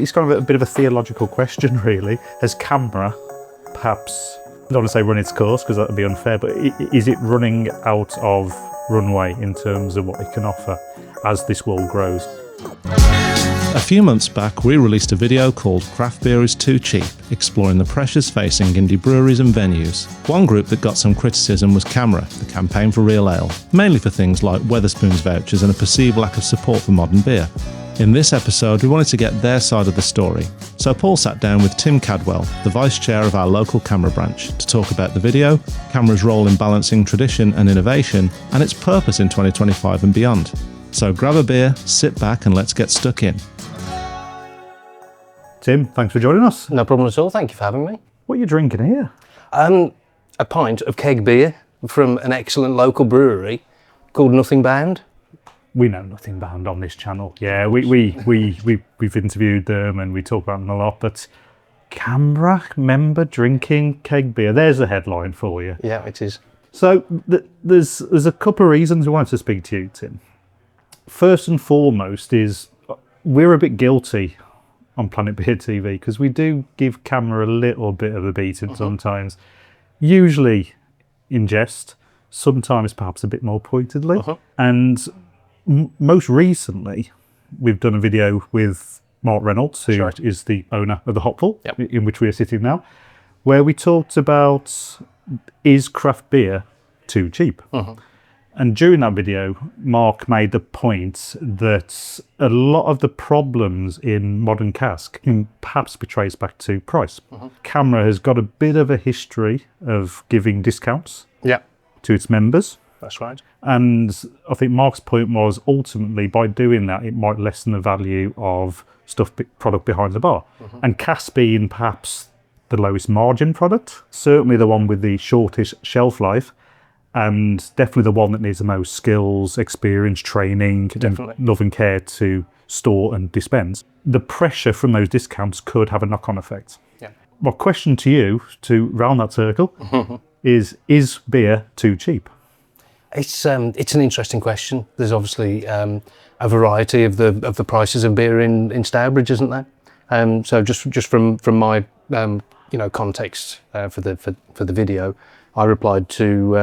It's kind of a bit of a theological question, really. Has Camra perhaps, I don't want to say run its course because that would be unfair, but is it running out of runway in terms of what it can offer as this world grows? A few months back, we released a video called Craft Beer is Too Cheap, exploring the pressures facing indie breweries and venues. One group that got some criticism was Camra, the campaign for real ale, mainly for things like Wetherspoons vouchers and a perceived lack of support for modern beer. In this episode, we wanted to get their side of the story, so Paul sat down with Tim Cadwell, the vice chair of our local Camra branch, to talk about the video, Camra's role in balancing tradition and innovation, and its purpose in 2025 and beyond. So grab a beer, sit back, and let's get stuck in. Tim, thanks for joining us. No problem at all, thank you for having me. What are you drinking here? A pint of keg beer from an excellent local brewery called Nothing Bound. We know Nothing Bound on this channel. Yeah, we've interviewed them and we talk about them a lot, but Camra member drinking keg beer. There's a headline for you. Yeah, it is. So there's a couple of reasons we wanted to speak to you, Tim. First and foremost is we're a bit guilty on Planet Beer TV because we do give Camra a little bit of a beating sometimes, usually in jest, sometimes perhaps a bit more pointedly. And most recently, we've done a video with Mark Reynolds, who is the owner of the Hopful, in which we are sitting now, where we talked about, is craft beer too cheap? And during that video, Mark made the point that a lot of the problems in modern cask can perhaps be traced back to price. Camra has got a bit of a history of giving discounts to its members. That's right. And I think Mark's point was ultimately by doing that, it might lessen the value of product behind the bar. And cask being perhaps the lowest margin product, certainly the one with the shortest shelf life, and definitely the one that needs the most skills, experience, training, and love and care to store and dispense. The pressure from those discounts could have a knock-on effect. My question to you, to round that circle, is beer too cheap? It's an interesting question. There's obviously a variety of the prices of beer in Stourbridge, isn't there? So just from my context for the video, I replied to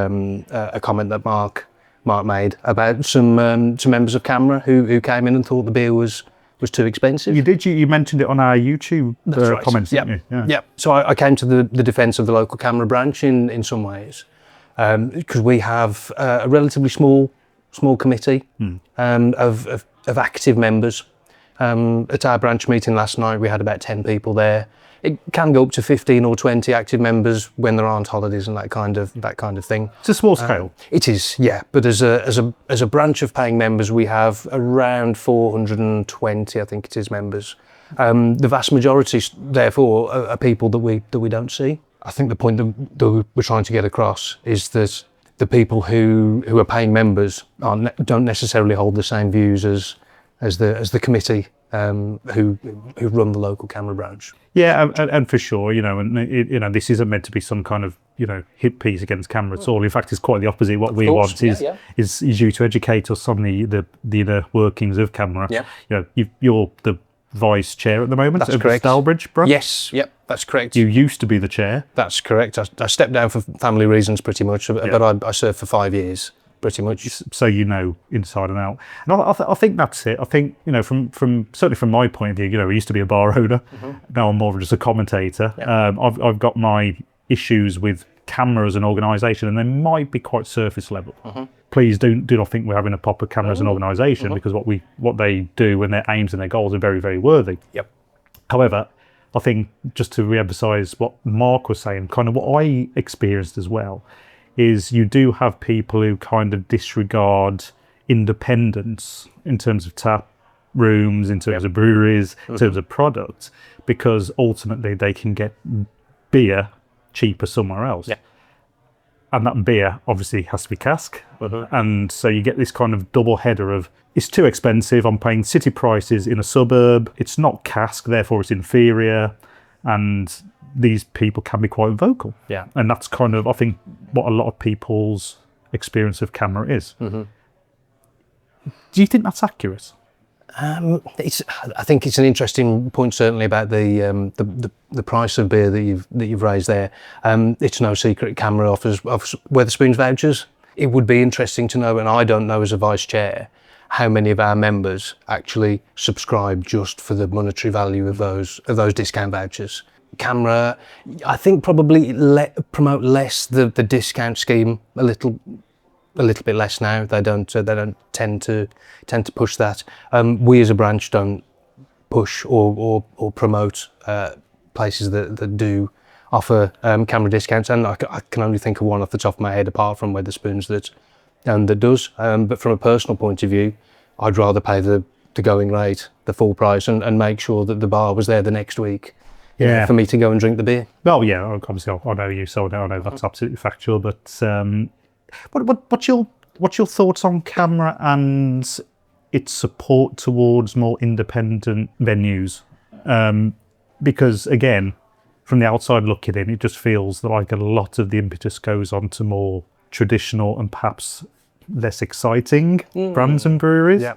a comment that Mark made about some members of Camra who came in and thought the beer was too expensive. You did. You mentioned it on our YouTube comments, didn't you? Yeah. So I came to the defence of the local Camra branch in some ways, because we have a relatively small committee of active members. At our branch meeting last night, we had about 10 people there. It can go up to 15 or 20 active members when there aren't holidays and that kind of thing. It's a small scale. It is, yeah. But as a branch of paying members, we have around 420, I think it is, members. The vast majority, therefore, are people that we don't see. I think the point that we're trying to get across is that the people who are paying members don't necessarily hold the same views as the committee who run the local Camra branch. Yeah, and for sure, and this isn't meant to be some kind of hit piece against Camra at all. In fact, it's quite the opposite. What we want is you to educate us on the inner workings of Camra. You're the vice chair at the moment of the Stourbridge branch. Yes, that's correct. You used to be the chair. That's correct. I stepped down for family reasons, pretty much, but I served for 5 years. Pretty much. So inside and out. And I think that's it. I think, from certainly from my point of view, I used to be a bar owner. Now I'm more of just a commentator. I've got my issues with Camra as an organisation, and they might be quite surface level. Please do not think we're having a pop at Camra as an organisation, because what they do and their aims and their goals are very, very worthy. However, I think just to re-emphasise what Mark was saying, kind of what I experienced as well, is you do have people who kind of disregard independence in terms of tap rooms, in terms of breweries, in terms of products, because ultimately they can get beer cheaper somewhere else. And that beer obviously has to be cask. And so you get this kind of double header of, it's too expensive, I'm paying city prices in a suburb, it's not cask, therefore it's inferior, and these people can be quite vocal. And that's kind of, I think, what a lot of people's experience of Camra is. Do you think that's accurate? I think it's an interesting point, certainly about the price of beer that you've raised there. It's no secret Camra offers Wetherspoons vouchers. It would be interesting to know, and I don't know as a vice chair, how many of our members actually subscribe just for the monetary value of those discount vouchers. Camra, I think, probably promote less the discount scheme a little bit less now. They don't tend to push that. We as a branch don't push or promote places that do offer Camra discounts, and I can only think of one off the top of my head apart from Wetherspoons that does. But from a personal point of view, I'd rather pay the going rate, the full price, and make sure that the bar was there the next week. For me to go and drink the beer. Well, yeah, obviously I know you, so I know that's absolutely factual. But what's your thoughts on Camra and its support towards more independent venues? Because again, from the outside looking in, it just feels like a lot of the impetus goes on to more traditional and perhaps less exciting brands and breweries. Yeah.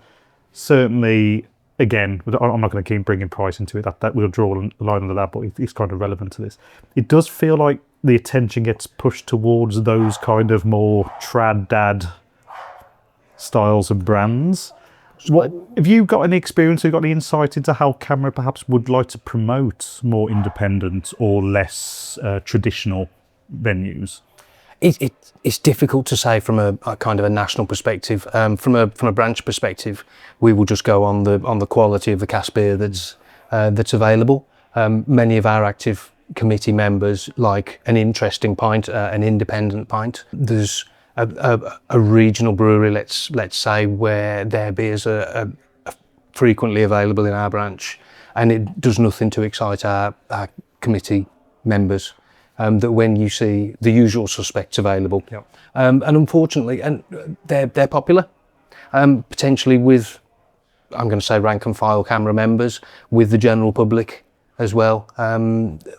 Certainly, again, I'm not going to keep bringing price into it. That we'll draw a line under that, but it's kind of relevant to this. It does feel like the attention gets pushed towards those kind of more trad dad styles of brands. Have you got any experience? Have you got any insight into how Camra perhaps would like to promote more independent or less traditional venues? It's difficult to say from a kind of a national perspective. From a branch perspective, we will just go on the quality of the cask beer that's available. Many of our active committee members like an interesting pint, an independent pint. There's a regional brewery, let's say, where their beers are frequently available in our branch, and it does nothing to excite our committee members. That when you see the usual suspects available, and unfortunately, and they're popular, potentially with, I'm going to say, rank and file Camra members, with the general public as well.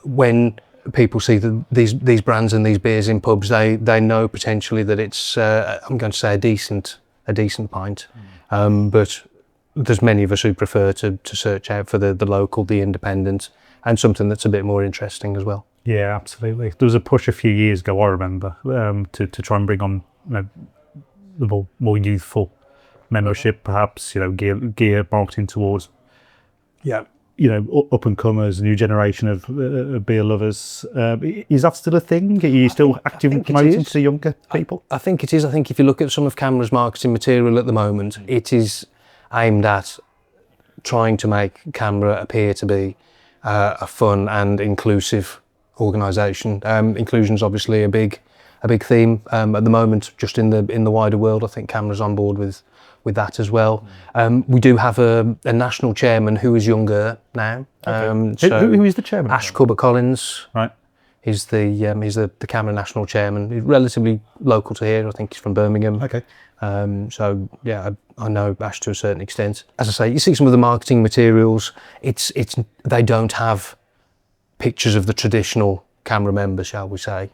When people see these brands and these beers in pubs, they know potentially that it's I'm going to say a decent pint, but there's many of us who prefer to search out for the local, the independent, and something that's a bit more interesting as well. Yeah, absolutely. There was a push a few years ago, I remember, to try and bring on the more youthful membership, perhaps, gear marketing towards up and comers, a new generation of beer lovers. Is that still a thing? Are you still actively promoting to the younger people? I think it is. I think if you look at some of Camra's marketing material at the moment, it is aimed at trying to make Camra appear to be a fun and inclusive organisation. Inclusion is obviously a big theme at the moment, just in the wider world. I think Camra's on board with that as well. We do have a national chairman who is younger now. Okay. Who is the chairman? Ash Cubber-Collins. Right. He's the Camra national chairman. He's relatively local to here. I think he's from Birmingham. Okay. So yeah, I know Ash to a certain extent. As I say, you see some of the marketing materials. They don't have pictures of the traditional Camra members, shall we say,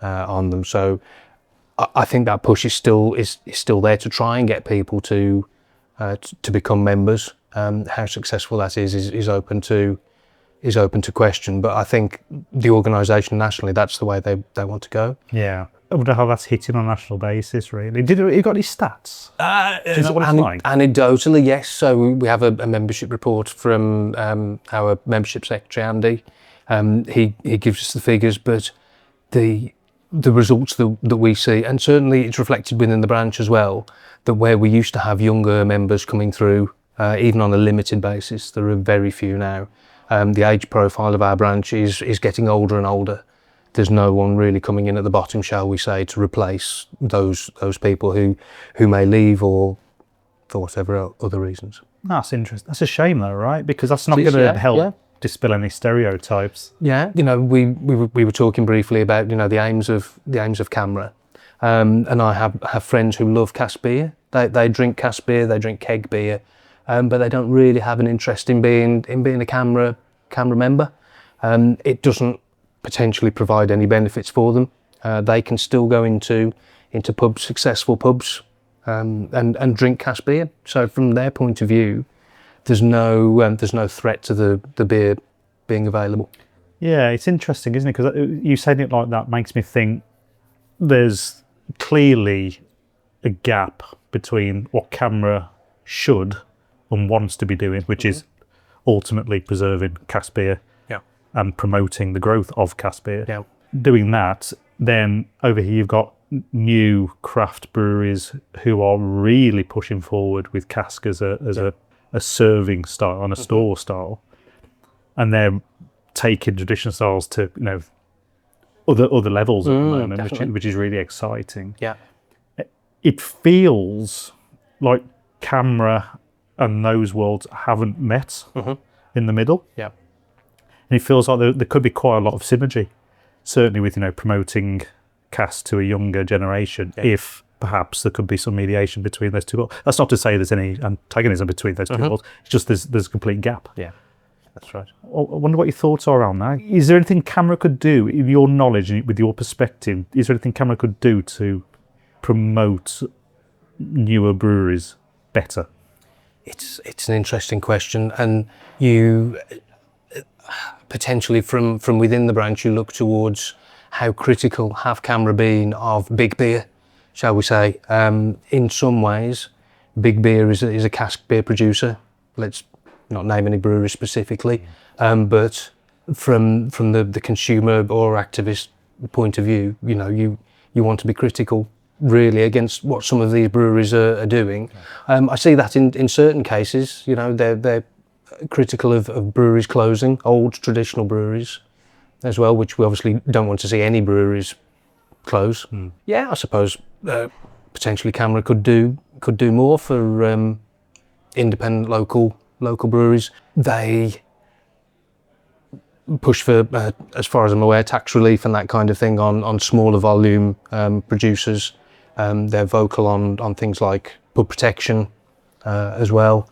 on them. So I think that push is still there to try and get people to become members. How successful that is open to question. But I think the organisation nationally, that's the way they want to go. Yeah. I wonder how that's hitting on a national basis, really. You got any stats? Do you know what it's like? Anecdotally, yes. So we have a membership report from our membership secretary, Andy. He gives us the figures, but the results that we see, and certainly it's reflected within the branch as well, that where we used to have younger members coming through, even on a limited basis, there are very few now. The age profile of our branch is getting older and older. There's no one really coming in at the bottom, shall we say, to replace those people who may leave or for whatever other reasons. That's interesting. That's a shame though, right? Because that's not going to help dispel any stereotypes. Yeah, we were talking briefly about the aims of Camra, and I have friends who love cask beer. They drink cask beer, they drink keg beer, but they don't really have an interest in being a Camra member. It doesn't potentially provide any benefits for them. They can still go into pubs, successful pubs, and drink cask beer. So from their point of view, there's no threat to the beer being available. Yeah, it's interesting, isn't it? Because you saying it like that makes me think there's clearly a gap between what Camra should and wants to be doing, which is ultimately preserving cask beer and promoting the growth of cask beer. Yeah. Doing that, then over here you've got new craft breweries who are really pushing forward with cask as a serving style and a store style, and they're taking traditional styles to other levels at the moment, which is really exciting. Yeah. It feels like Camra and those worlds haven't met in the middle. Yeah. And it feels like there could be quite a lot of synergy, certainly with promoting cask to a younger generation. If perhaps there could be some mediation between those two worlds. That's not to say there's any antagonism between those two worlds. It's just there's a complete gap. Yeah, that's right. I wonder what your thoughts are around that. Is there anything Camra could do, in your knowledge and with your perspective? Is there anything Camra could do to promote newer breweries better? It's an interesting question, and you potentially from within the branch you look towards how critical have Camra been of big beer, shall we say. In some ways, big beer is a cask beer producer. Let's not name any breweries specifically, but from the consumer or activist point of view, you want to be critical really against what some of these breweries are doing. I see that in certain cases, they're critical of breweries closing, old traditional breweries as well, which we obviously don't want to see any breweries close. Yeah, I suppose potentially Camra could do more for independent local breweries. They push for, as far as I'm aware, tax relief and that kind of thing on smaller volume producers. They're vocal on things like pub protection as well.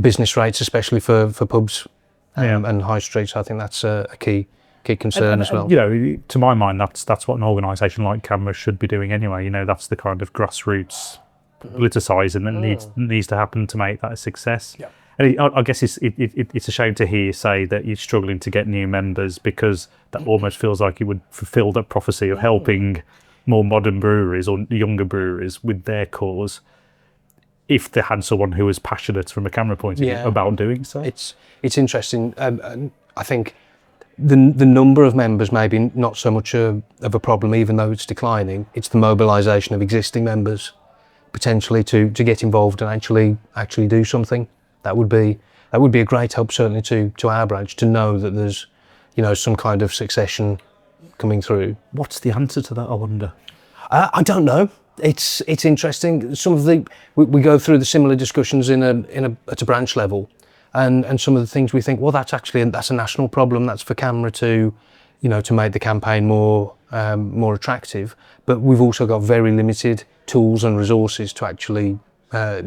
Business rates, especially for pubs and high streets. I think that's a key concern as well. To my mind, that's what an organisation like Camra should be doing anyway. That's the kind of grassroots politicising that needs to happen to make that a success. Yeah. And I guess it's a shame to hear you say that you're struggling to get new members, because that almost feels like you would fulfil that prophecy of helping more modern breweries or younger breweries with their cause, if they had someone who was passionate from a Camra point of view about doing so. It's interesting. I think the number of members maybe not so much of a problem, even though it's declining. It's the mobilisation of existing members potentially to get involved and actually do something. That would be a great help, certainly to our branch, to know that there's some kind of succession coming through. What's the answer to that, I wonder? I don't know. It's interesting. Some of we go through the similar discussions at a branch level, and some of the things we think, well, that's a national problem. That's for Camra to make the campaign more attractive. But we've also got very limited tools and resources to actually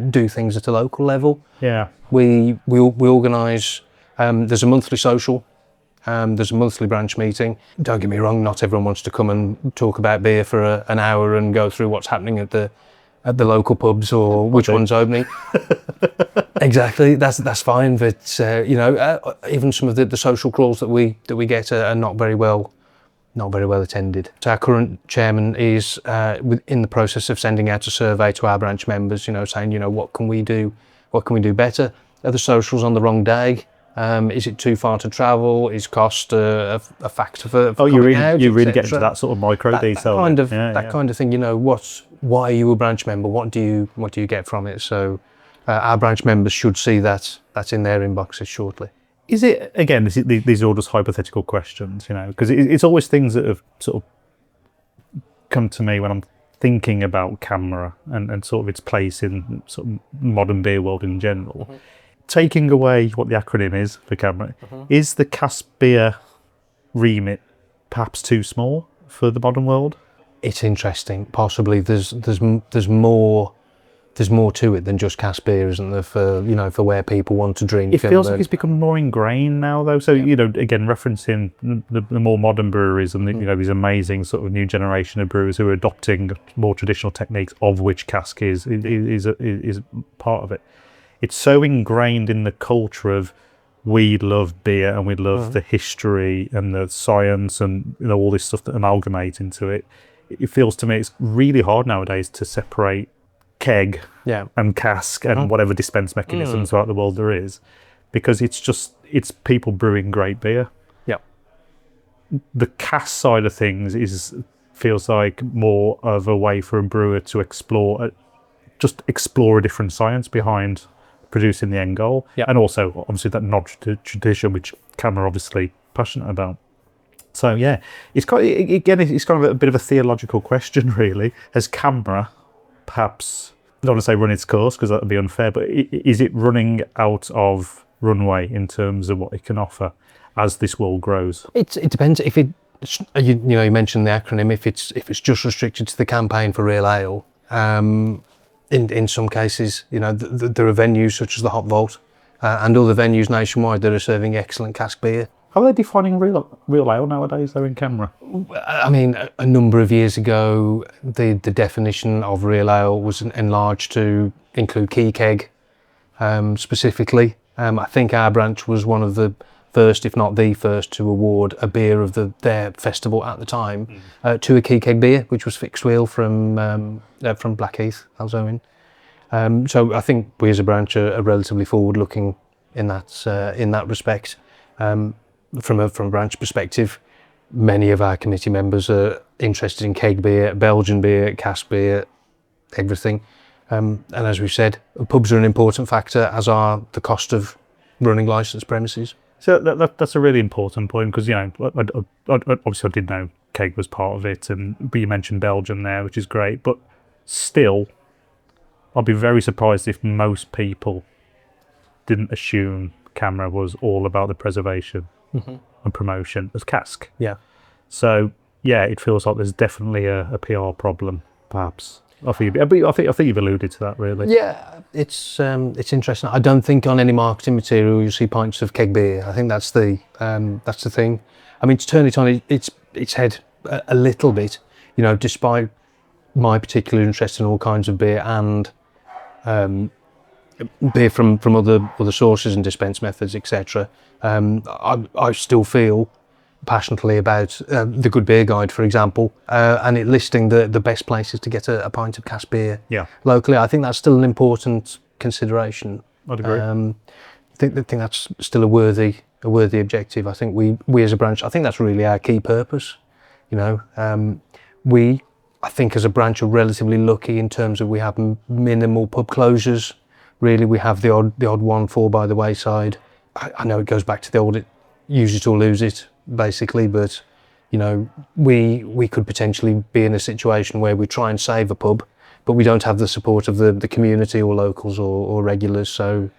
do things at a local level. Yeah. We organise. There's a monthly social. There's a monthly branch meeting. Don't get me wrong, not everyone wants to come and talk about beer for an hour and go through what's happening at the local pubs or which one's opening. Exactly, that's fine. But even some of the social crawls that we get are not very well attended. So our current chairman is in the process of sending out a survey to our branch members, saying what can we do better. Are the socials on the wrong day? Is it too far to travel? Is cost a factor for you really get into that sort of micro detail. That kind of thing. Why are you a branch member? What do you get from it? So our branch members should see that's in their inboxes shortly. Is it, again, these are all just hypothetical questions, because it's always things that have sort of come to me when I'm thinking about Camra and sort of its place in sort of modern beer world in general. Taking away what the acronym is for Camra, is the cask beer remit perhaps too small for the modern world? It's interesting. Possibly there's more to it than just cask beer, isn't there? For where people want to drink. It feels like it's become more ingrained now, though. So again, referencing the more modern breweries and these amazing sort of new generation of brewers who are adopting more traditional techniques, of which cask is part of it. it's so ingrained in the culture of we love beer and we love the history and the science and all this stuff that amalgamate into it. It feels to me it's really hard nowadays to separate keg and cask and whatever dispense mechanisms throughout the world there is, because it's people brewing great beer. The cask side of things feels like more of a way for a brewer to explore a different science behind producing the end goal, and also obviously that nod to tradition, which Camra obviously passionate about. So it's kind of a bit of a theological question, really. Has Camra perhaps, I don't want to say run its course because that would be unfair, but is it running out of runway in terms of what it can offer as this world grows? It depends. If it, you mentioned the acronym. If it's just restricted to the campaign for real ale, in some cases, there are venues such as the Hop Vault and other venues nationwide that are serving excellent cask beer. How are they defining real ale nowadays, though, in Camra? I mean, a number of years ago, the definition of real ale was enlarged to include key keg, specifically. I think our branch was one of the first, if not the first, to award a beer of their festival at the time to a key keg beer, which was Fixed Wheel from Blackheath, Alzoin. So I think we as a branch are relatively forward-looking in that respect. From a branch perspective, many of our committee members are interested in keg beer, Belgian beer, cask beer, everything. And as we've said, pubs are an important factor, as are the cost of running licensed premises. So that's a really important point, because obviously I did know keg was part of it, but you mentioned Belgian there, which is great. But still, I'd be very surprised if most people didn't assume Camra was all about the preservation and promotion of cask. So it feels like there's definitely a PR problem, perhaps. I think you've alluded to that, really. Yeah, it's interesting. I don't think on any marketing material you see pints of keg beer. I think that's the thing. I mean, to turn it on its head a little bit, despite my particular interest in all kinds of beer and beer from other sources and dispense methods, etc. I still feel passionately about the Good Beer Guide, for example, and it listing the best places to get a pint of cask beer locally. I think that's still an important consideration. I'd agree. I think that's still a worthy objective. I think we as a branch, I think that's really our key purpose. We, I think as a branch, are relatively lucky in terms of we have minimal pub closures. Really, we have the odd one fall by the wayside. I know it goes back to the old use it or lose it, basically, but we could potentially be in a situation where we try and save a pub, but we don't have the support of the community or locals or regulars. So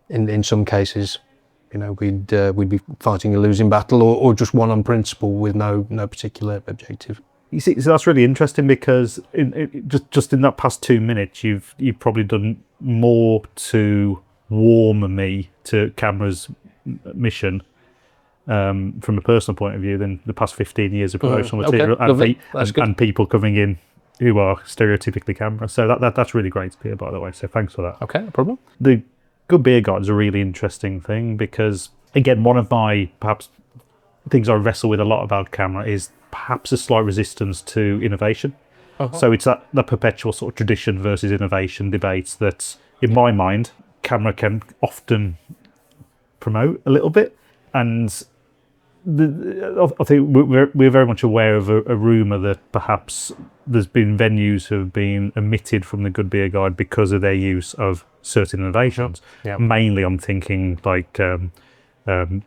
in some cases, we'd be fighting a losing battle or just one on principle with no particular objective. You see, so that's really interesting, because just in that past 2 minutes, you've probably done more to warm me to Camra's mission from a personal point of view than the past 15 years of promotional material and people coming in who are stereotypically Camra. So that's really great to hear, by the way. So thanks for that. Okay, no problem. The Good Beer Guide is a really interesting thing, because again, one of my perhaps things I wrestle with a lot about Camra is perhaps a slight resistance to innovation. So it's that perpetual sort of tradition versus innovation debates that, in my mind, Camra can often promote a little bit. And I think we're very much aware of a rumour that perhaps there's been venues who have been omitted from the Good Beer Guide because of their use of certain innovations. Mainly I'm thinking like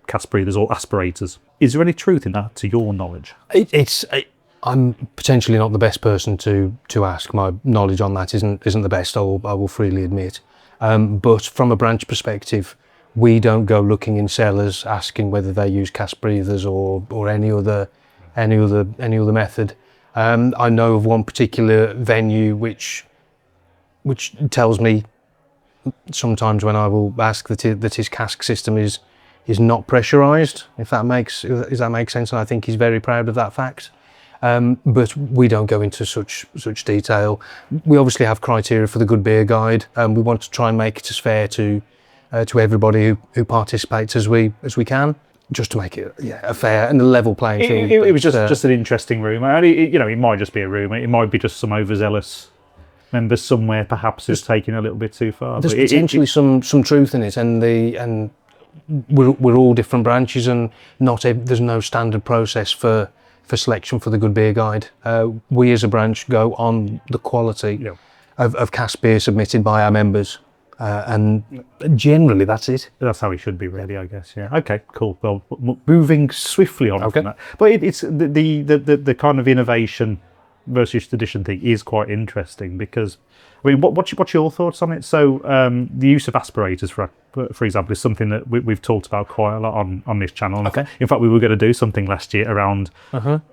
cask breathers or aspirators. Is there any truth in that, to your knowledge? I'm potentially not the best person to ask. My knowledge on that isn't the best, I will freely admit. But from a branch perspective, we don't go looking in cellars asking whether they use cask breathers or any other method. I know of one particular venue which tells me sometimes when I will ask that his cask system is not pressurised, if that makes sense, and I think he's very proud of that fact. But we don't go into such detail. We obviously have criteria for the Good Beer Guide, and we want to try and make it as fair to everybody who participates as we can, just to make it a fair and a level playing field. It was just an interesting rumour. And it might just be a rumour. It might be just some overzealous members somewhere, perhaps, who's taking a little bit too far. There's potentially some truth in it, and we're all different branches, and there's no standard process for selection for the Good Beer Guide. We as a branch go on the quality of cask beer submitted by our members, and generally that's it. That's how it should be, really, I guess. Yeah. Okay. Cool. Well, moving swiftly on from that, but it's the kind of innovation versus tradition thing is quite interesting, because I mean, what's your thoughts on it? So the use of aspirators, for example, is something that we've talked about quite a lot on this channel. Okay. In fact, we were going to do something last year around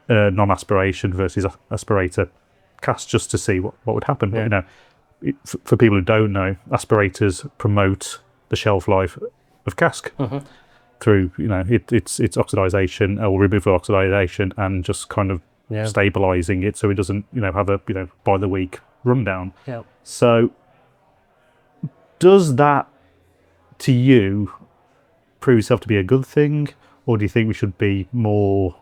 non-aspiration versus aspirator casks, just to see what would happen. Yeah. You know, for people who don't know, aspirators promote the shelf life of cask through, you know, it's oxidation or removal of oxidation, and just kind of stabilizing it so it doesn't, you know, have a, you know, by the week rundown. Yeah. So does that, to you, prove itself to be a good thing, or do you think we should be more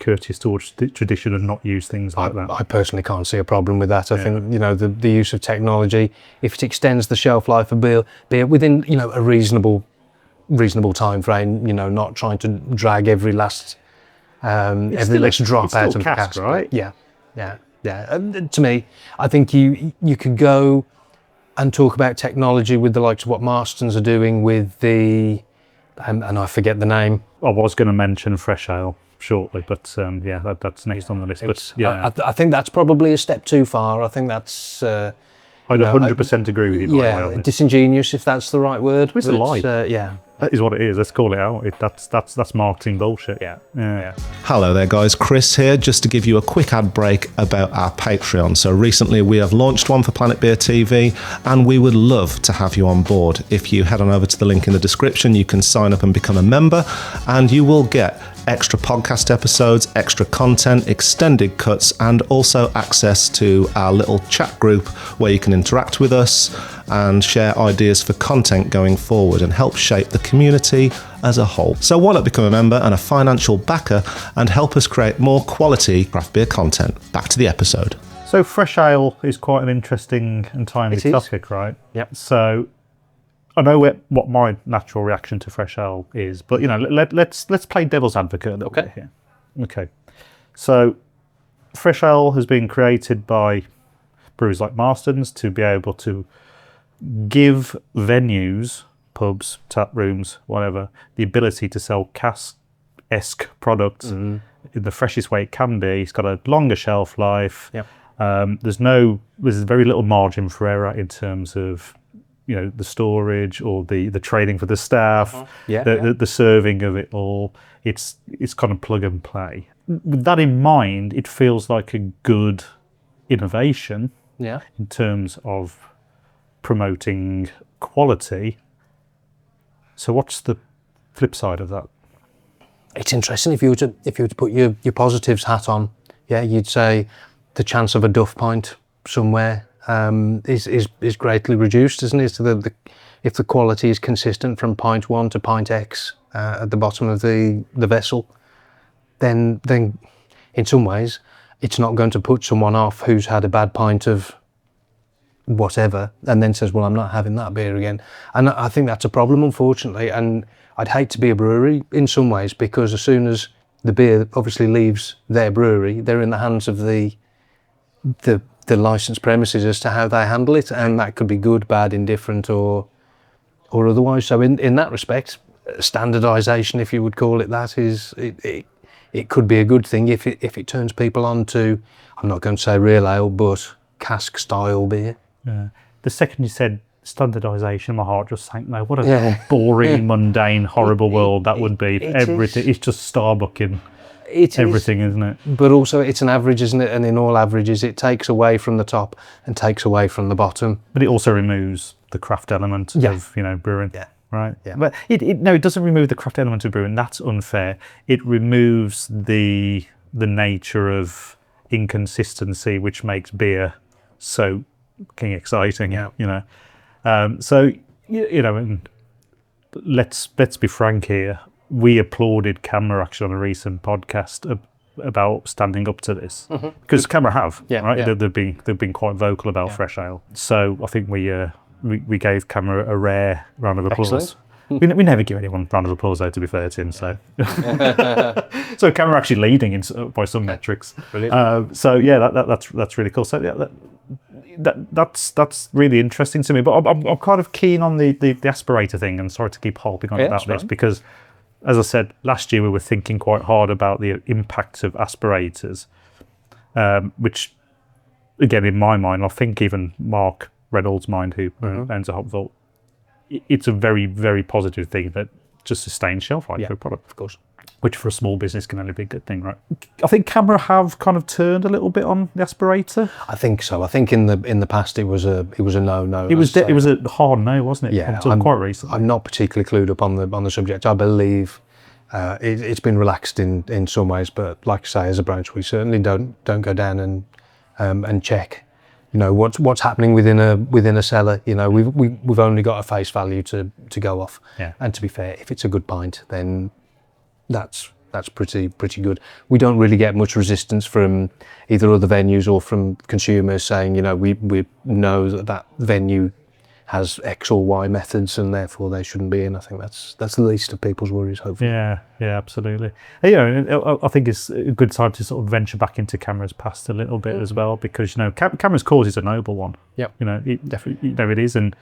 courteous towards tradition and not use things like that? I personally can't see a problem with that. I think, you know, the use of technology, if it extends the shelf life of beer within, you know, a reasonable time frame, you know, not trying to drag every last drop out of the cask, right? Yeah. To me, I think you could go and talk about technology with the likes of what Marston's are doing with the, and I forget the name. I was going to mention fresh ale shortly, but that's next on the list. But yeah, I think that's probably a step too far. I think that's. I'd 100% agree with you. Yeah, disingenuous, if that's the right word. It's a lie. Yeah. That is what it is. Let's call it out. That's marketing bullshit. Yeah. Hello there, guys. Chris here, just to give you a quick ad break about our Patreon. So recently we have launched one for Planet Beer TV, and we would love to have you on board. If you head on over to the link in the description, you can sign up and become a member, and you will get extra podcast episodes, extra content, extended cuts, and also access to our little chat group where you can interact with us and share ideas for content going forward and help shape the community as a whole. So why not become a member and a financial backer and help us create more quality craft beer content? Back to the episode. So fresh ale is quite an interesting and timely topic, right? Yep. So I know what my natural reaction to fresh ale is, but you know, let's play devil's advocate a little bit here. Okay. So fresh ale has been created by breweries like Marston's to be able to give venues, pubs, tap rooms, whatever, the ability to sell cask-esque products in the freshest way it can be. It's got a longer shelf life. Yep. There's very little margin for error in terms of, you know, the storage or the training for the staff, the serving of it all. It's kind of plug and play. With that in mind, it feels like a good innovation in terms of promoting quality. So what's the flip side of that? It's interesting if you were to put your positives hat on. Yeah, you'd say the chance of a duff pint somewhere is greatly reduced, isn't it? So if the quality is consistent from pint 1 to pint X at the bottom of the vessel, then in some ways it's not going to put someone off who's had a bad pint of whatever and then says, well, I'm not having that beer again. And I think that's a problem, unfortunately, and I'd hate to be a brewery in some ways, because as soon as the beer obviously leaves their brewery, they're in the hands of the licensed premises as to how they handle it, and that could be good, bad, indifferent, or otherwise. So in that respect, standardization, if you would call it that, it could be a good thing if it turns people on to, I'm not going to say real ale, but cask style beer. Yeah. The second you said standardization, my heart just sank. No, what a boring, mundane, horrible world that would be. Everything it's just Starbucking. Everything, isn't it? But also it's an average, isn't it? And in all averages, it takes away from the top and takes away from the bottom. But it also removes the craft element of, you know, brewing. Yeah. Right. Yeah. But it doesn't remove the craft element of brewing. That's unfair. It removes the the nature of inconsistency which makes beer so fucking exciting. Yeah. You know, so you know, and let's be frank here. We applauded Camra actually on a recent podcast about standing up to this, because Camra have, right? Yeah. They've been quite vocal about fresh ale. So I think we gave Camra a rare round of applause. Excellent. We never give anyone a round of applause, though, to be fair, Tim. So, so Camra actually leading by some metrics. Brilliant. So yeah, that's really cool. So yeah, that's really interesting to me. But I'm kind of keen on the aspirator thing, and sorry to keep harping on about this, because, as I said, last year we were thinking quite hard about the impact of aspirators, which, again, in my mind, I think even Mark Reynolds' mind, who owns a hop vault, it's a very, very positive thing that just sustains shelf life for a product, of course, which for a small business can only be a good thing, right? I think Camra have kind of turned a little bit on the aspirator. I think so. I think in the past it was a no. It was a hard no, wasn't it? Yeah, until quite recently. I'm not particularly clued up on the subject. I believe it's been relaxed in some ways, but like I say, as a branch, we certainly don't go down and check, you know, what's happening within a cellar. You know, we've only got a face value to go off. Yeah. And to be fair, if it's a good pint, then that's pretty good. We don't really get much resistance from either other venues or from consumers saying, you know, we know that venue has X or Y methods and therefore they shouldn't be in. I think that's the least of people's worries, hopefully. Yeah, absolutely. You know, I think it's a good time to sort of venture back into Camra's past a little bit as well, because, you know, Camra's cause is a noble one. Yep. You know, it definitely, you know, it is. And,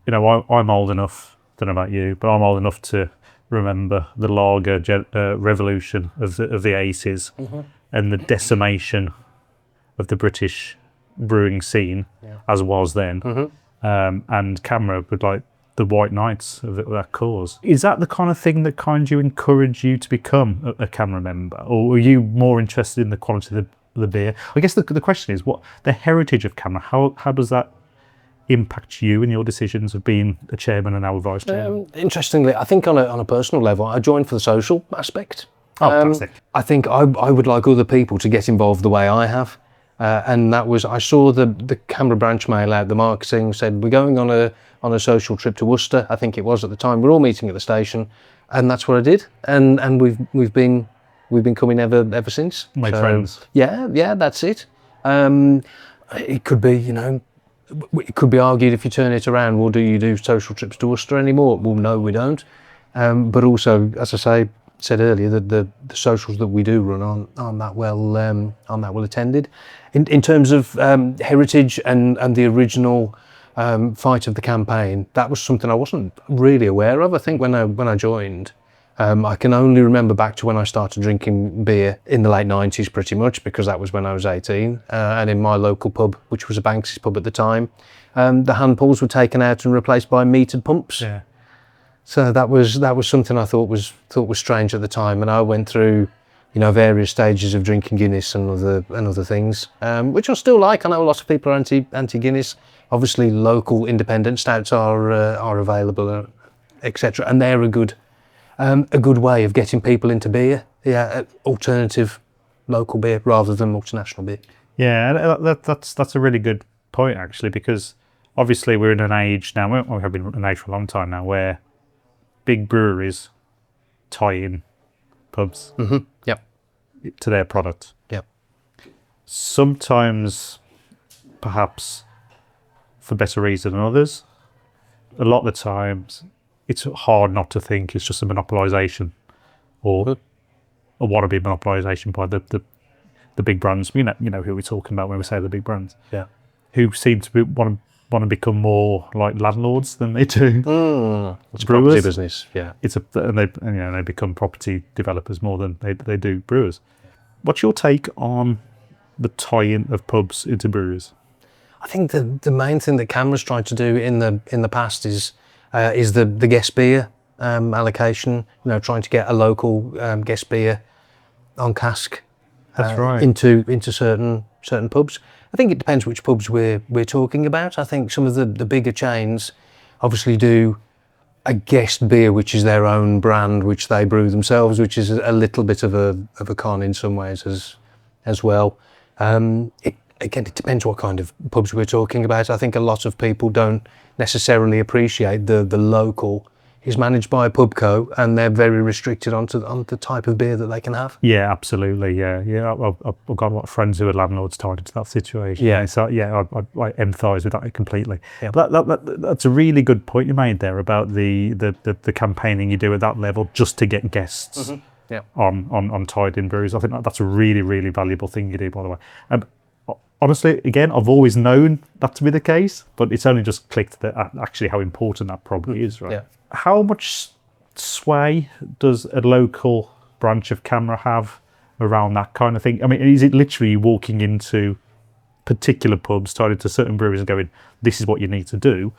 you know, I'm old enough, don't know about you, but I'm old enough to remember the lager revolution of the 80s and the decimation of the British brewing scene as was then. And Camra were like the white knights of that cause. Is that the kind of thing that kind of encouraged you to become a Camra member, or were you more interested in the quality of the beer? I guess the question is, what the heritage of Camra, how does that impact you in your decisions of being a chairman and now a vice chairman? Interestingly, I think on a personal level, I joined for the social aspect. Oh, fantastic. I think I would like other people to get involved the way I have. And that was, I saw the Camra branch mail out, the marketing said, we're going on a social trip to Worcester, I think it was at the time. We're all meeting at the station, and that's what I did. And we've been coming ever since. Made friends. Yeah, that's it. It could be, you know, it could be argued if you turn it around, well, do you do social trips to Worcester anymore? Well, no, we don't. But also, as I said earlier, that the socials that we do run aren't that well attended. In terms of heritage and the original fight of the campaign, that was something I wasn't really aware of. I think when I joined, I can only remember back to when I started drinking beer in the late 90s, pretty much, because that was when I was 18, and in my local pub, which was a Banks's pub at the time, the hand pulls were taken out and replaced by metered pumps. Yeah. So that was something I thought was strange at the time, and I went through, you know, various stages of drinking Guinness and other things, which I still like. I know a lot of people are anti Guinness. Obviously, local independent stouts are available, etc., and they're a good way of getting people into beer. Yeah, alternative local beer rather than multinational beer. Yeah, that's a really good point, actually, because obviously we're in an age now. We have been in an age for a long time now where big breweries tie in pubs to their product. Yep. Sometimes, perhaps for better reason than others, a lot of the times it's hard not to think it's just a monopolisation or a wannabe monopolisation by the big brands. You know who we're talking about when we say the big brands. Yeah. Who seem to want to become more like landlords than they do It's brewers. property business. Yeah. And they become property developers more than they do brewers. What's your take on the tie-in of pubs into breweries? I think the main thing that Camra's tried to do in the past is the guest beer allocation. You know, trying to get a local guest beer on cask. That's right. Into certain pubs. I think it depends which pubs we're talking about. I think some of the bigger chains obviously do a guest beer, which is their own brand, which they brew themselves, which is a little bit of a con in some ways as well. Again, it depends what kind of pubs we're talking about. I think a lot of people don't necessarily appreciate the local is managed by a pub co, and they're very restricted on the type of beer that they can have. Yeah, absolutely. Yeah. I've got a lot of friends who are landlords tied into that situation. Yeah. So I empathise with that completely. Yeah. But that's a really good point you made there about the campaigning you do at that level just to get guests on tied in brews. I think that's a really, really valuable thing you do, by the way. Honestly, again, I've always known that to be the case, but it's only just clicked that actually how important that probably is, right? Yeah. How much sway does a local branch of Camra have around that kind of thing? I mean, is it literally walking into particular pubs, starting to certain breweries and going, this is what you need to do?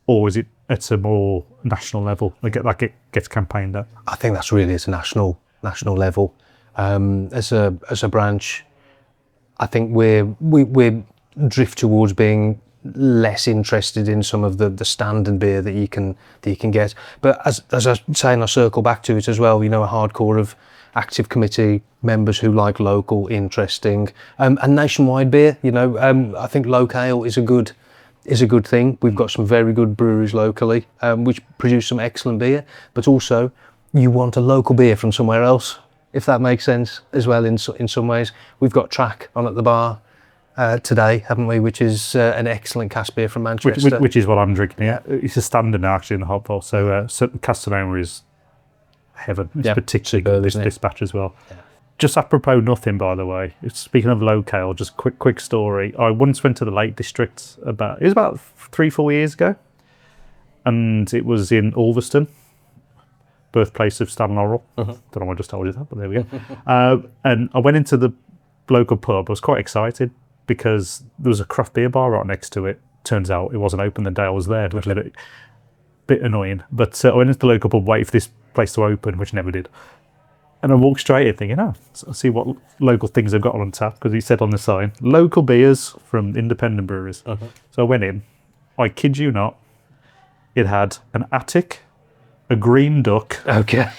Or is it at a more national level that gets campaigned at? I think that's really at a national level. As a branch, I think we drift towards being less interested in some of the standard beer that you can get. But as I say, and I circle back to it as well, a hardcore of active committee members who like local, interesting, and nationwide beer. I think locale is a good thing. We've got some very good breweries locally, which produce some excellent beer. But also, you want a local beer from somewhere else, if that makes sense as well. In some ways, we've got Track on at the bar today, haven't we? Which is an excellent cask beer from Manchester. Which is what I'm drinking. Yeah, it's a standard now actually in the hop vault. So Castanoma is heaven. It's particularly good this batch as well. Yeah. Just apropos nothing, by the way. Speaking of locale, just quick story. I once went to the Lake District about 3-4 years ago, and it was in Ulverston, birthplace of Stan Laurel. Don't know why I just told you that, but there we go. And I went into the local pub. I was quite excited because there was a craft beer bar right next to it. Turns out it wasn't open the day I was there. It was a bit annoying. But I went into the local pub, waited for this place to open, which never did. And I walked straight in thinking, I'll see what local things they've got on tap, because it said on the sign, local beers from independent breweries. So I went in. I kid you not, it had an Attic, a Green Duck. Okay.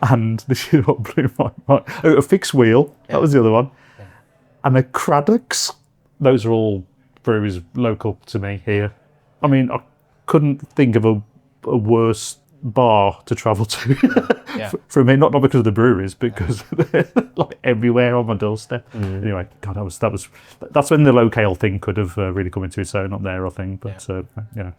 And this is what blew my mind. A Fixed Wheel, that was the other one. Yeah. And a Craddock's. Those are all breweries local to me here. I mean, I couldn't think of a worse bar to travel to for me, not because of the breweries, because they're like everywhere on my doorstep. Anyway, God, that's when the locale thing could have really come into its own up there, I think. But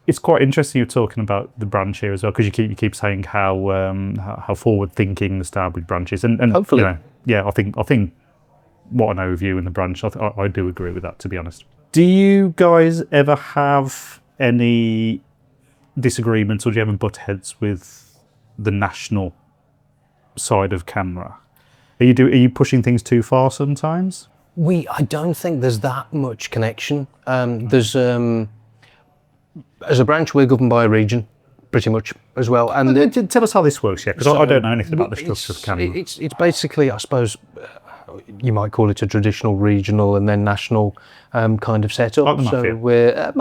it's quite interesting you're talking about the branch here as well, because you keep saying how forward thinking the Starbridge branch is, and hopefully, I think what I know of you in the branch, I do agree with that, to be honest. Do you guys ever have any disagreements, or do you ever butt heads with the national side of Camra? Are you pushing things too far sometimes? I don't think there's that much connection. There's as a branch, we're governed by a region, pretty much as well. And tell us how this works, because I don't know anything about the structure of Camra. It's basically, I suppose, you might call it a traditional regional and then national kind of setup. So we're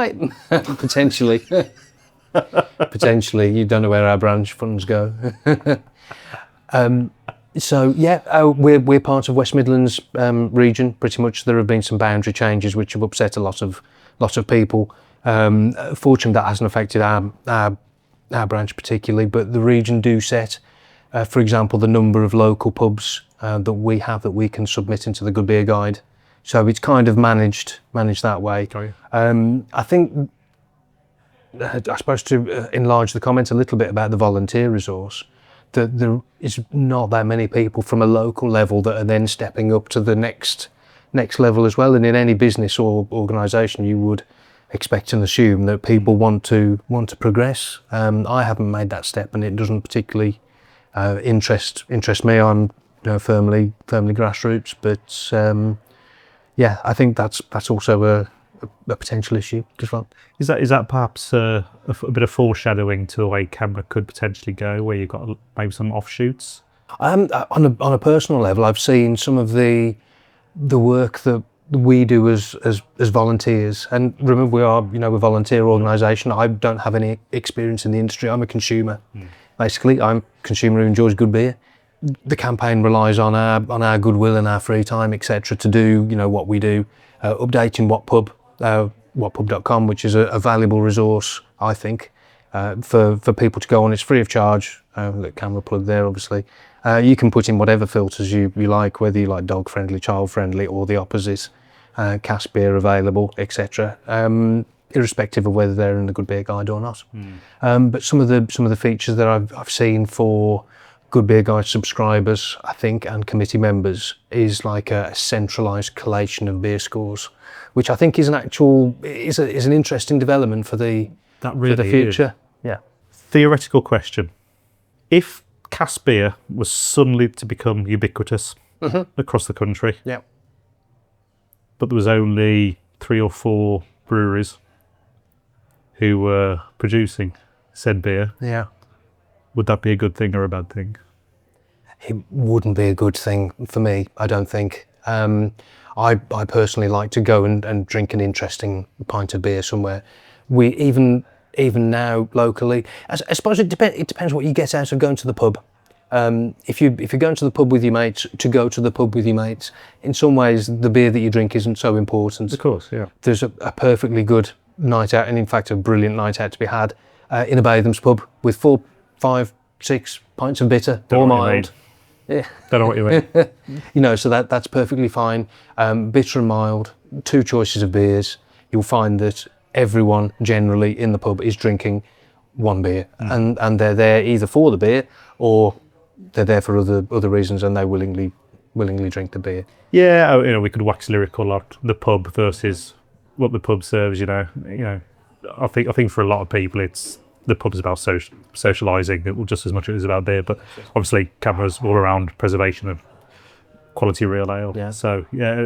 potentially. Potentially, you don't know where our branch funds go. We're part of West Midlands region. Pretty much, there have been some boundary changes which have upset a lot of people. Fortunately, that hasn't affected our branch particularly, but the region do set, for example, the number of local pubs that we have that we can submit into the Good Beer Guide. So it's kind of managed that way. I think. I suppose to enlarge the comment a little bit about the volunteer resource, that there is not that many people from a local level that are then stepping up to the next level as well. And in any business or organisation, you would expect and assume that people want to progress. I haven't made that step, and it doesn't particularly interest me. I'm firmly grassroots, but I think that's also a potential issue as well. Is that perhaps a bit of foreshadowing to the way Camra could potentially go, where you've got maybe some offshoots? On a personal level, I've seen some of the work that we do as volunteers. And remember, we are, you know, a volunteer organisation. I don't have any experience in the industry. I'm a consumer. Basically, I'm a consumer who enjoys good beer. The campaign relies on our goodwill and our free time, etc., to do, you know, what we do. Updating whatpub.com, which is a valuable resource, I think, for people to go on. It's free of charge. The camera plug there, obviously. You can put in whatever filters you like, whether you like dog friendly, child friendly, or the opposite. Cask beer available, etc. Irrespective of whether they're in the Good Beer Guide or not. But some of the features that I've seen for Good Beer Guide subscribers, I think, and committee members is like a centralised collation of beer scores, which I think is an interesting development for the future. Yeah. Theoretical question: if cask beer was suddenly to become ubiquitous across the country, Yeah. but there was only 3 or 4 breweries who were producing said beer, Yeah. would that be a good thing or a bad thing? It wouldn't be a good thing for me, I don't think. I personally like to go and drink an interesting pint of beer somewhere. We even now locally, I suppose it depends what you get out of going to the pub. If you're going to the pub with your mates, to go to the pub with your mates, in some ways the beer that you drink isn't so important. Of course, yeah. There's a perfectly good night out, and in fact a brilliant night out to be had in a Batham's pub with 4, 5, 6 pints of bitter or mild. Yeah. Don't know what you mean. You know, so that's perfectly fine. Bitter and mild, 2 choices of beers. You'll find that everyone generally in the pub is drinking one beer, and they're there either for the beer or they're there for other reasons, and they willingly drink the beer. Yeah, you know, we could wax lyrical on the pub versus what the pub serves. You know, I think for a lot of people, it's the pub's about socialising just as much as it's about beer. But obviously, Camra's all around preservation of quality real ale. Yeah. So yeah,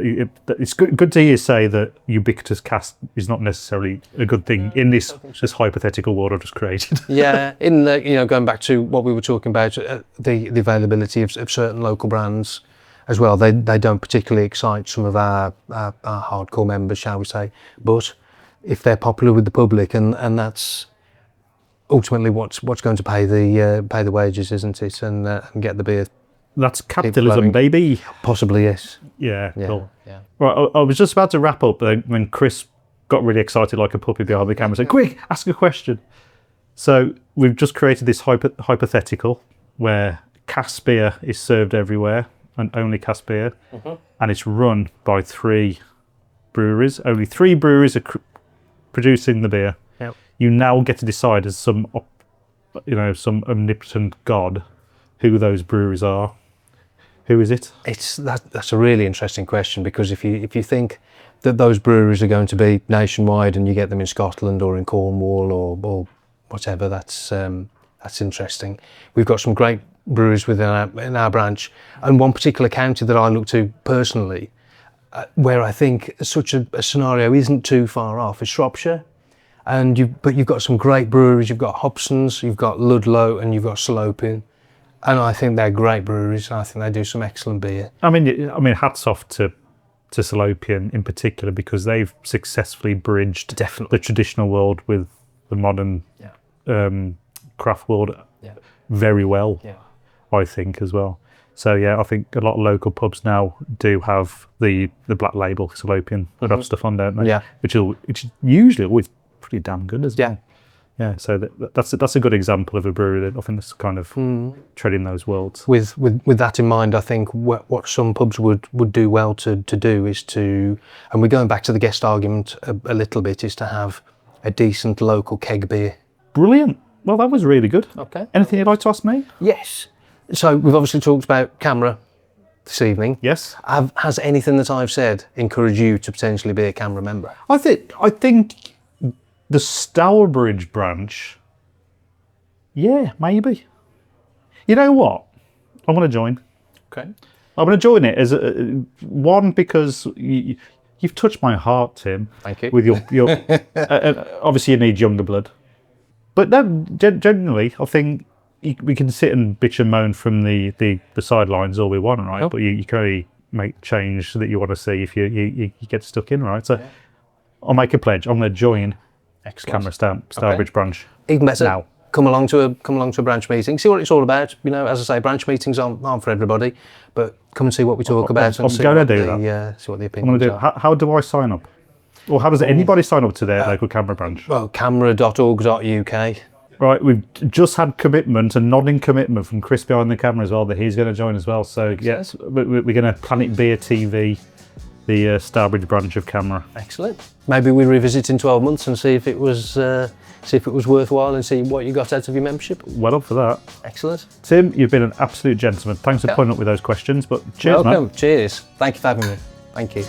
it's good to hear you say that ubiquitous cask is not necessarily a good thing in this hypothetical world I've just created. Yeah, in the, you know, going back to what we were talking about, the availability of certain local brands as well. They don't particularly excite some of our hardcore members, shall we say. But if they're popular with the public, and that's ultimately what's going to pay the wages, isn't it? And get the beer. That's capitalism, baby. Possibly, yes. Yeah, cool. Yeah. Right, I was just about to wrap up when Chris got really excited like a puppy behind the camera and said, quick, ask a question. So we've just created this hypothetical where cask beer is served everywhere, and only cask beer, and it's run by 3 breweries. Only 3 breweries are producing the beer. Yep. You now get to decide as some omnipotent god who those breweries are. Who is it? That's a really interesting question, because if you think that those breweries are going to be nationwide and you get them in Scotland or in Cornwall or whatever, that's interesting. We've got some great breweries in our branch, and one particular county that I look to personally, where I think such a scenario isn't too far off, is Shropshire. But you've got some great breweries. You've got Hobson's, you've got Ludlow, and you've got Salopian. And I think they're great breweries. I think they do some excellent beer. I mean, hats off to Salopian in particular, because they've successfully bridged the traditional world with the modern craft world very well. Yeah. I think as well. So yeah, I think a lot of local pubs now do have the black label Salopian stuff on, don't they? Yeah. Which is usually always pretty damn good, isn't it? Yeah, so that's a good example of a brewery that I think that's kind of treading those worlds. With that in mind, I think what some pubs would do well to do is to, and we're going back to the guest argument a little bit, is to have a decent local keg beer. Brilliant. Well, that was really good. Okay. Anything you'd like to ask me? Yes. So we've obviously talked about Camra this evening. Yes. Has anything that I've said encouraged you to potentially be a Camra member? I think the Stourbridge branch, yeah, maybe. You know what? I want to join. Okay. I'm going to join it as one, because you've touched my heart, Tim. Thank you. With your obviously you need younger blood, but no, generally I think we can sit and bitch and moan from the sidelines all we want, right? Oh. But you can only make change that you want to see if you get stuck in, right? So I'll make a pledge. I'm going to join Camra Stourbridge branch. Even better. Now. Come along to a branch meeting. See what it's all about. You know, as I say, branch meetings aren't for everybody, but come and see what we talk about. I'm going to do that. See what the I'm opinions going to do. are. How do I sign up? Or how does anybody sign up to their local Camra branch? Well, camra.org.uk. Right, we've just had commitment, a nodding commitment from Chris behind the camera as well, that he's going to join as well. So yes, we're going to Planet Beer TV, the Stourbridge branch of Camra. Excellent. Maybe we revisit in 12 months and see if it was worthwhile and see what you got out of your membership. Well up for that. Excellent. Tim, you've been an absolute gentleman. Thanks for putting up with those questions. But cheers, Welcome. man. Cheers. Thank you for having me. Thank you.